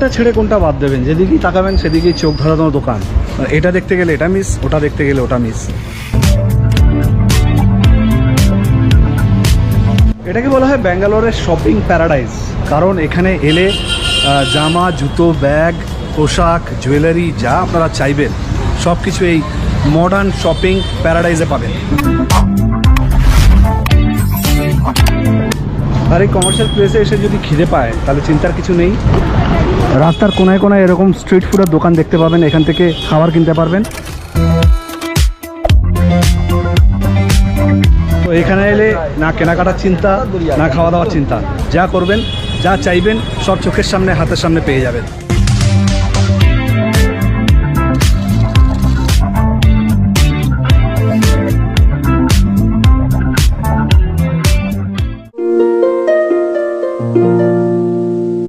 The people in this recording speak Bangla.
কোনটা ছেড়ে কোনটা বাদ দেবেন, যেদিকেই তাকাবেন সেদিকেই চোখ ধরানো দোকান। এটা দেখতে গেলে এটা মিস, ওটা দেখতে গেলে ওটা মিস। এটাকে বলা হয় ব্যাঙ্গালোরের শপিং প্যারাডাইস, কারণ এখানে এলে জামা, জুতো, ব্যাগ, পোশাক, জুয়েলারি যা আপনারা চাইবেন সব কিছু এই মডার্ন শপিং প্যারাডাইসে পাবেন। আর এই কমার্শিয়াল প্লেসে এসে যদি খিদে পায় তাহলে চিন্তার কিছু নেই, রাস্তার কোনায় কোনায় এরকম স্ট্রিট ফুডের দোকান দেখতে পাবেন, এখান থেকে খাবার কিনতে পারবেন। তো এখানে এলে না কেনাকাটার চিন্তা, না খাওয়া দাওয়ার চিন্তা, যা করবেন, যা চাইবেন সব চোখের সামনে, হাতের সামনে পেয়ে যাবেন।